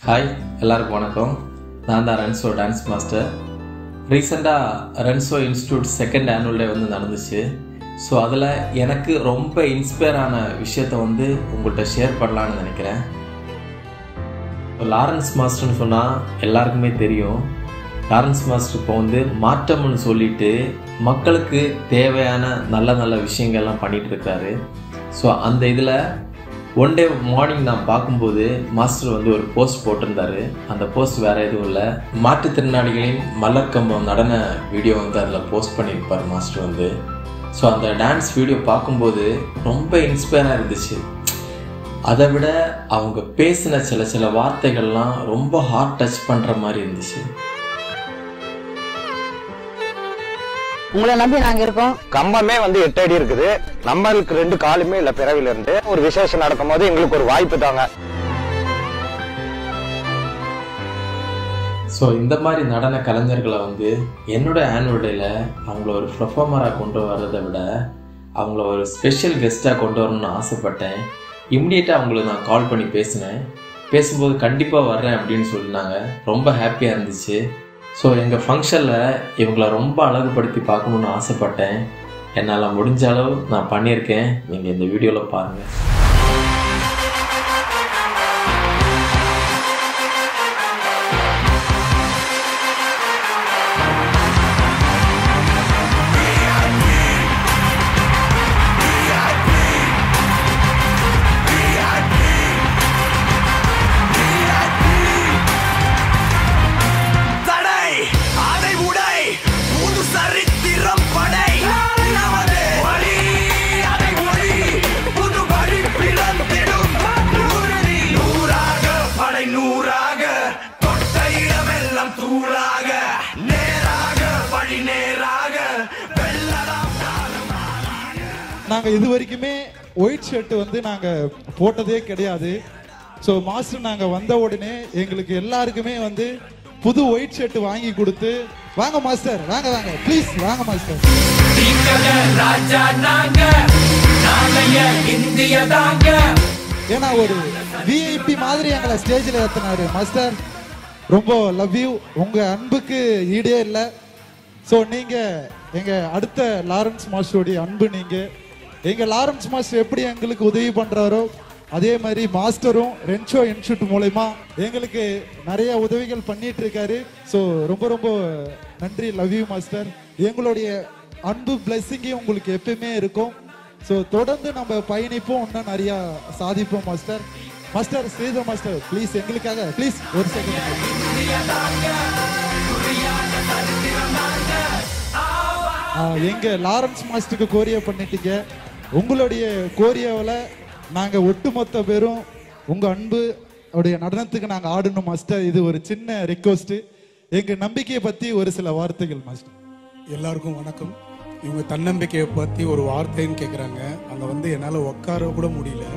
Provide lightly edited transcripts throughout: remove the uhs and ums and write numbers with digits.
Hi எல்லாருக்கும் வணக்கம். நான் தான் ரென்சோ டான்ஸ் மாஸ்டர். ரீசெண்டாக ரென்சோ இன்ஸ்டியூட் செகண்ட் ஆனுவல் டே நடந்துச்சு. ஸோ அதில் எனக்கு ரொம்ப இன்ஸ்பயர் ஆன விஷயத்த உங்கள்கிட்ட ஷேர் பண்ணலான்னு நினைக்கிறேன். லாரன்ஸ் மாஸ்டர்னு சொன்னால் எல்லாருக்குமே தெரியும். லாரன்ஸ் மாஸ்டர் இப்போ மாற்றம்னு சொல்லிட்டு மக்களுக்கு தேவையான நல்ல நல்ல விஷயங்கள்லாம் பண்ணிகிட்டு இருக்காரு. ஸோ அந்த இதில் ஒன் டே மார்னிங் நான் பார்க்கும்போது மாஸ்டர் ஒரு போஸ்ட் போட்டிருந்தாரு. அந்த போஸ்ட் வேறு எதுவும் இல்லை, மாற்றுத்திறனாளிகளின் மலர்கம்பம் நடன வீடியோ அதில் போஸ்ட் பண்ணியிருப்பார் மாஸ்டர். ஸோ அந்த டான்ஸ் வீடியோ பார்க்கும்போது ரொம்ப இன்ஸ்பயராக இருந்துச்சு. அதை விட அவங்க பேசின சில வார்த்தைகள்லாம் ரொம்ப ஹார்ட் டச் பண்ணுற மாதிரி இருந்துச்சு. உங்களை நம்பி நாங்க இருக்கோம். கம்பமே 8 அடி இருக்குது. நம்மளுக்கு 2 காலுமே இல்ல பிறவில இருந்து. ஒரு விசேஷம் நடக்கும் போது எங்களுக்கு ஒரு வாய்ப்பு தாங்க. ஸோ இந்த மாதிரி நடன கலைஞர்களை என்னோட ஆனுவல் டேல அவங்கள ஒரு பெர்ஃபார்மராக கொண்டு வர்றதை விட அவங்கள ஒரு ஸ்பெஷல் கெஸ்ட்டாக கொண்டு வரணும்னு ஆசைப்பட்டேன். இம்மிடியேட்டாக அவங்களுக்கு நான் கால் பண்ணி பேசினேன். பேசும்போது கண்டிப்பாக வர்றேன் அப்படின்னு சொல்லினாங்க. ரொம்ப ஹாப்பியாக இருந்துச்சு. ஸோ எங்கள் ஃபங்க்ஷனில் இவங்களை ரொம்ப அழகுபடுத்தி பார்க்கணுன்னு ஆசைப்பட்டேன். என்னால் முடிஞ்ச அளவு நான் பண்ணியிருக்கேன். நீங்கள் இந்த வீடியோவில் பாருங்கள். நாங்கள் இது வரைக்குமே ஒயிட் ஷர்ட் நாங்கள் போட்டதே கிடையாது. ஸோ மாஸ்டர் நாங்கள் வந்த உடனே எங்களுக்கு எல்லாருக்குமே புது ஒயிட் ஷர்ட் வாங்கி கொடுத்து, வாங்க மாஸ்டர், வாங்க வாங்க ப்ளீஸ் வாங்க மாஸ்டர். ஏன்னா ஒரு விஐபி மாதிரி எங்களை ஸ்டேஜில் ஏற்றினாரு மாஸ்டர். ரொம்ப லவ் யூ. உங்கள் அன்புக்கு ஈடே இல்லை. ஸோ நீங்கள் எங்கள் அடுத்த லாரன்ஸ் மாஸ்டருடைய அன்பு. நீங்கள் எங்கள் லாரன்ஸ் மாஸ்டர் எப்படி எங்களுக்கு உதவி பண்ணுறாரோ அதே மாதிரி மாஸ்டரும் ரென்சோ இன்ஸ்டியூட் மூலமா எங்களுக்கு நிறைய உதவிகள் பண்ணிட்டு இருக்காரு. ஸோ ரொம்ப ரொம்ப நன்றி. Love you master. எங்களுடைய அன்பு பிளெஸிங்கே உங்களுக்கு எப்பயுமே இருக்கும். ஸோ தொடர்ந்து நம்ம பயணிப்போம், இன்னும் நிறையா சாதிப்போம் master. Master Sridhar master please எங்களுக்காக ப்ளீஸ் ஒரு செகண்ட். எங்க லாரன்ஸ் மாஸ்டருக்கு கோரியா பண்ணிட்டீங்க. உங்களுடைய கோரியாவில் நாங்கள் ஒட்டுமொத்த பேரும் உங்கள் அன்பு உடைய நடனத்துக்கு நாங்கள் ஆடணும் மாஸ்டர். இது ஒரு சின்ன ரிக்வஸ்ட். எங்கள் நம்பிக்கையை பற்றி ஒரு சில வார்த்தைகள் மாஸ்டர். எல்லாருக்கும் வணக்கம். இவங்க தன்னம்பிக்கையை பற்றி ஒரு வார்த்தைன்னு கேட்குறாங்க. அங்கே என்னால் உட்கார கூட முடியல.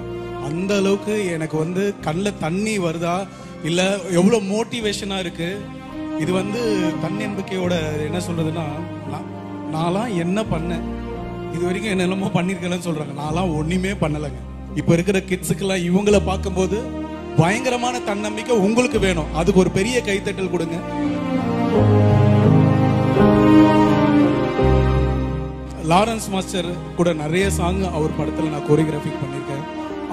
அந்த அளவுக்கு எனக்கு கண்ணில் தண்ணி வருதா இல்லை எவ்வளோ மோட்டிவேஷனாக இருக்குது. இது தன்னம்பிக்கையோட என்ன சொல்கிறதுன்னா, நான்லாம் என்ன பண்ணேன் இது வரைக்கும் என்னென்னமோ பண்ணியிருக்கலன்னு சொல்கிறாங்க. நான்லாம் ஒன்றுமே பண்ணலைங்க. இப்போ இருக்கிற கிட்ஸுக்கெல்லாம் இவங்கள பார்க்கும்போது பயங்கரமான தன்னம்பிக்கை உங்களுக்கு வேணும். அதுக்கு ஒரு பெரிய கைத்தட்டல் கொடுங்க. லாரன்ஸ் மாஸ்டர் கூட நிறைய சாங் அவர் படத்தில் நான் கோரியோகிராஃபிக் பண்ணியிருக்கேன்.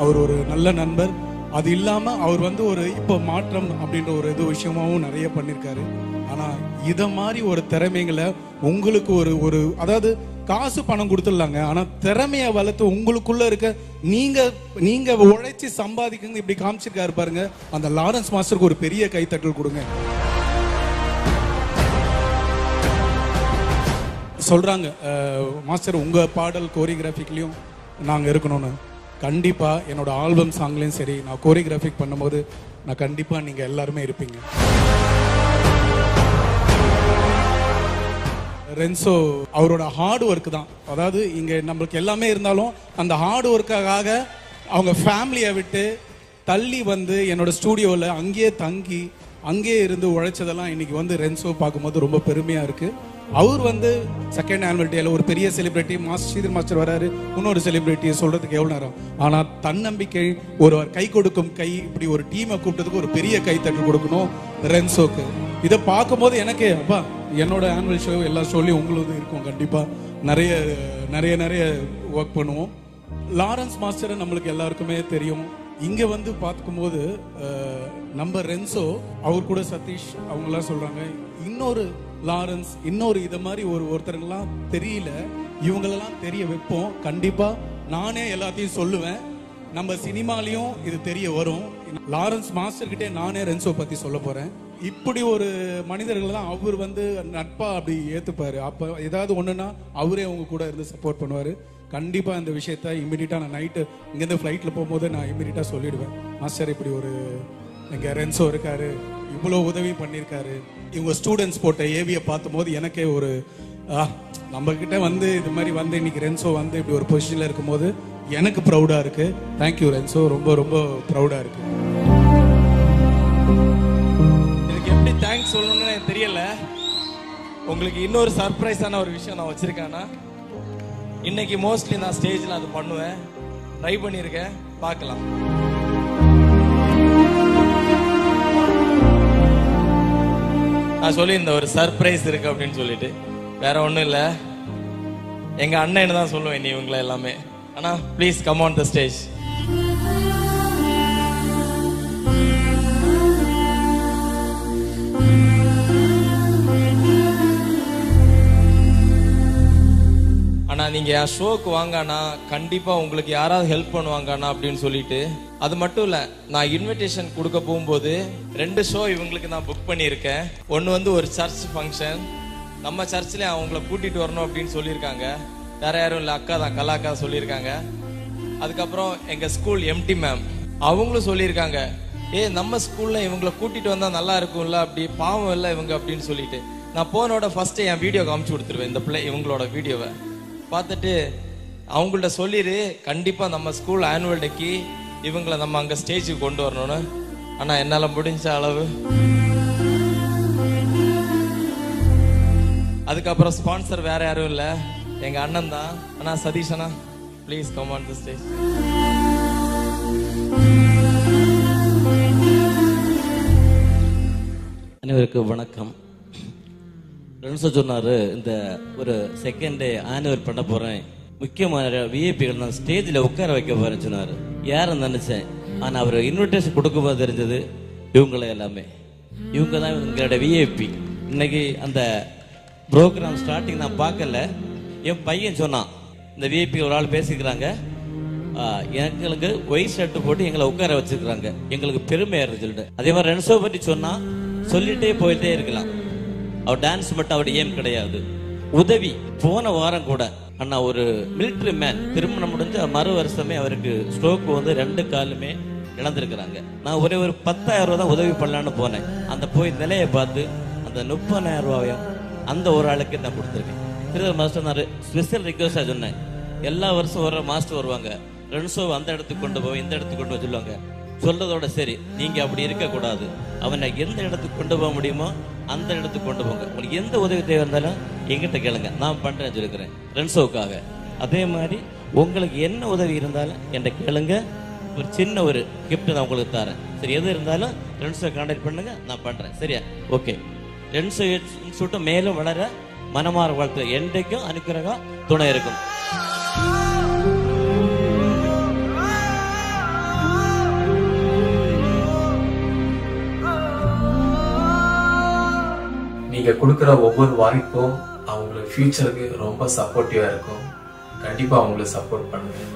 அவர் ஒரு நல்ல நண்பர். அது இல்லாமல் அவர் ஒரு இப்போ மாற்றம் அப்படின்ற ஒரு விஷயமாவும் நிறைய பண்ணியிருக்காரு. ஆனால் இதை மாதிரி ஒரு திறமைகளை உங்களுக்கு ஒரு அதாவது காசு பணம் கொடுத்துடலாங்க. ஆனால் திறமையை வளர்த்து உங்களுக்குள்ள இருக்க நீங்க உழைச்சி சம்பாதிக்குங்க இப்படி காமிச்சிருக்காரு பாருங்க. அந்த லாரன்ஸ் மாஸ்டருக்கு ஒரு பெரிய கைத்தட்டல் கொடுங்க. சொல்றாங்க மாஸ்டர் உங்க பாடல் கோரியோகிராஃபிக்லயும் நாங்க இருக்கணும்னு. கண்டிப்பா என்னோட ஆல்பம் சாங்லயும் சரி, நான் கோரியோகிராஃபிக் பண்ணும்போது நான் கண்டிப்பா நீங்க எல்லாருமே இருப்பீங்க. ரென்சோ அவரோட ஹார்ட் ஒர்க் தான். அதாவது இங்க நம்மளுக்கு எல்லாமே இருந்தாலும் அந்த ஹார்ட் ஒர்க்காக அவங்க ஃபேமிலியை விட்டு தள்ளி என்னோட ஸ்டூடியோவில் அங்கேயே தங்கி அங்கேயே இருந்து உழைச்சதெல்லாம் இன்னைக்கு ரென்சோ பார்க்கும்போது ரொம்ப பெருமையா இருக்கு. அவர் வந்து செகண்ட் ஆனுவல் டேல ஒரு பெரிய செலிபிரிட்டி ஸ்ரீதர் மாஸ்டர் வராரு, இன்னொரு செலிபிரிட்டியை சொல்றதுக்கு எவ்வளவு நேரம். ஆனா தன்னம்பிக்கை, ஒரு கை கொடுக்கும் கை, இப்படி ஒரு டீமை கூப்பிட்டதுக்கு ஒரு பெரிய கைத்தட்டு கொடுக்கணும் ரென்சோக்கு. இதை பார்க்கும்போது எனக்கு அப்பா என்னோட ஆனுவல் ஷோ எல்லா ஷோலையும் உங்களுது இருக்கும், கண்டிப்பா நிறைய நிறைய நிறைய ஒர்க் பண்ணுவோம். லாரன்ஸ் மாஸ்டரை நம்மளுக்கு எல்லாருக்குமே தெரியும். இங்க வந்து பார்க்கும்போது நம்ம ரென்சோ, அவர் கூட சதீஷ் அவங்கெல்லாம் சொல்றாங்க இன்னொரு லாரன்ஸ், இன்னொரு இத மாதிரி ஒருத்தருங்கெல்லாம் தெரியல, இவங்களெல்லாம் தெரிய வைப்போம். கண்டிப்பா நானே எல்லாத்தையும் சொல்லுவேன், நம்ம சினிமாலையும் இது தெரிய வரும். லாரன்ஸ் மாஸ்டர் கிட்டே நானே ரென்சோ பத்தி சொல்ல போறேன். இப்படி ஒரு மனிதர்கள் தான் அவர் வந்து நட்பா அப்படி ஏத்துப்பாரு. அப்ப ஏதாவது ஒண்ணுன்னா அவரே அவங்க கூட இருந்து சப்போர்ட் பண்ணுவாரு. கண்டிப்பா இந்த விஷயத்த இமிடியட்டா நான் நைட்டு இங்கேருந்து ஃப்ளைட்ல போகும்போது நான் இமிடியட்டா சொல்லிடுவேன், மாஸ்டர் இப்படி ஒரு எங்க ரென்சோ இருக்காரு, இவ்வளவு உதவி பண்ணியிருக்காரு. இவங்க ஸ்டூடெண்ட்ஸ் போட்ட ஏவியை பார்த்தும் போது எனக்கே ஒரு நம்ம கிட்ட வந்து இது மாதிரி வந்து இன்னைக்கு ரென்சோ வந்து இப்படி ஒரு பொசிஷன்ல இருக்கும் போது எனக்கு ப்ரௌடா இருக்கு. தேங்க்யூ ரென்சோ, ரொம்ப ரொம்ப ப்ரௌடா இருக்கு. இதுக்கு எப்படி தேங்க்ஸ் சொல்லணும்னு எனக்கு தெரியல. உங்களுக்கு இன்னொரு சர்ப்ரைஸான ஒரு விஷயம் நான் வச்சிருக்கேன்னா, இன்னைக்கு மோஸ்ட்லி நான் ஸ்டேஜ்ல அது பண்ணுவேன், ட்ரை பண்ணியிருக்கேன், பார்க்கலாம். நான் சொல்லியிருந்தேன் ஒரு சர்ப்ரைஸ் இருக்கு அப்படின்னு சொல்லிட்டு, வேற ஒன்றும் இல்லை, எங்க அண்ணன் தான் சொல்லுவேன் நீ இவங்களை எல்லாமே. ஆனா please come on the stage. ஆனா நீங்க என் ஷோக்கு வாங்கண்ணா, கண்டிப்பா உங்களுக்கு யாராவது ஹெல்ப் பண்ணுவாங்கண்ணா அப்படின்னு சொல்லிட்டு. அது மட்டும் இல்ல, நான் இன்விடேஷன் கொடுக்க போகும்போது 2 ஷோ இவங்களுக்கு நான் புக் பண்ணியிருக்கேன். ஒன்னு வந்து ஒரு சர்ச் ஃபங்க்ஷன், நம்ம சர்ச்ல அவங்கள கூட்டிட்டு வரணும் அப்படின்னு சொல்லியிருக்காங்க. வேற யாரும் இல்ல, அக்கா தான், கலாக்கா சொல்லியிருக்காங்க. அதுக்கப்புறம் எங்க ஸ்கூல் எம்டி மேம் அவங்களும் சொல்லியிருக்காங்க, நம்ம ஸ்கூல்ல இவங்களை கூட்டிட்டு வந்தா நல்லா இருக்கும்ல, அப்படி பாவம் இல்லை இவங்க அப்படின்னு சொல்லிட்டு. நான் போனோட ஃபர்ஸ்ட் என் வீடியோ காமிச்சு கொடுத்துருவேன், இந்த பிள்ளை இவங்களோட வீடியோவை பார்த்துட்டு அவங்கள்ட்ட சொல்லிடு, கண்டிப்பா நம்ம ஸ்கூல் ஆனுவல் டேக்கு இவங்களை நம்ம அங்க ஸ்டேஜுக்கு கொண்டு வரணும்னு. ஆனா என்னால முடிஞ்ச அளவு. அதுக்கப்புறம் ஸ்பான்சர் வேற யாரும் இல்ல, எங்க அண்ணன் தான். அண்ணா சதீஷ் அண்ணா, please come on the stage. அனைவருக்கும் வணக்கம். ரென்சோ சொன்னாரு இந்த ஒரு செகண்ட் டே ஆனுவல் பண்ண போறேன், முக்கியமான விஐபிகள் நான் ஸ்டேஜில் உட்கார வைக்க போறேன்னு சொன்னாரு. யாரும் நினைச்சேன், ஆனா அவர் இன்விடேஷன் கொடுக்கும்போது தெரிஞ்சது இவங்கள எல்லாமே, இவங்க தான் எங்களோட விஐபி. இன்னைக்கு அந்த ப்ரோக்ராம் ஸ்டார்டிங் நான் பார்க்கல, என் பையன் சொன்னான் இந்த விஐபி ஒரு ஆள் பேசிக்கிறாங்க, எங்களுக்கு ஒயிட் ஷர்ட் போட்டு எங்களை உட்கார வச்சிருக்கிறாங்க, எங்களுக்கு பெருமையா இருக்கு சொல்லிட்டு. அதே மாதிரி ரென்சோ பற்றி சொன்னா சொல்லிட்டே போயிட்டே இருக்கலாம். அவர் டான்ஸ் மட்டும் அவருடைய ஏம் கிடையாது, உதவி. போன வாரம் கூட அண்ணா ஒரு மிலிட்டரி மேன் திருமணம் முடிஞ்ச மறு வருஷமே அவருக்கு ஸ்ட்ரோக் வந்து 2 காலுமே இழந்திருக்கிறாங்க. நான் ஒரே ஒரு 10,000 ரூபா தான் உதவி பண்ணலான்னு போனேன். அந்த போய் நிலையை பார்த்து அந்த 30,000 ரூபாயும் அந்த ஒரு ஆளுக்கு நான் கொடுத்துருக்கேன். திருதர் மாஸ்டர் நான் ஸ்பெஷல் ரிக்வெஸ்டா சொன்னேன், எல்லா வருஷம் வர மாஸ்டர் வருவாங்க, ரென்சோ அந்த இடத்துக்கு கொண்டு போய் இந்த இடத்துக்கு கொண்டு போய் சொல்லுவாங்க. சொல்றதோட சரி, நீங்க அப்படி இருக்க கூடாது, அவனை எந்த இடத்துக்கு கொண்டு போக முடியுமோ அந்த இடத்துக்கு கொண்டு போங்க. உங்களுக்கு எந்த உதவி தேவை இருந்தாலும் எங்கிட்ட கேளுங்க, நான் பண்றேன்னு சொல்லிக்கிறேன் ரென்சோவுக்காக. அதே மாதிரி உங்களுக்கு என்ன உதவி இருந்தாலும் என்கிட்ட கேளுங்க, ஒரு சின்ன ஒரு கிஃப்ட் நான் உங்களுக்கு தரேன். சரி, எது இருந்தாலும் ரென்சோ கான்டாக்ட் பண்ணுங்க, நான் பண்றேன். சரியா? ஓகே. ரென்சோ இன்ஸ்டியூட் மேலும் வளர மனமாற வாழ்த்து, என்றைக்கும் அனுக்கிரகம் துணை இருக்கும். நீங்கள் கொடுக்குற ஒவ்வொரு வாய்ப்பும் அவங்களுக்கு ஃபியூச்சருக்கு ரொம்ப சப்போர்ட்டிவாக இருக்கும். கண்டிப்பாக அவங்களுக்கு சப்போர்ட் பண்ணுங்கள்.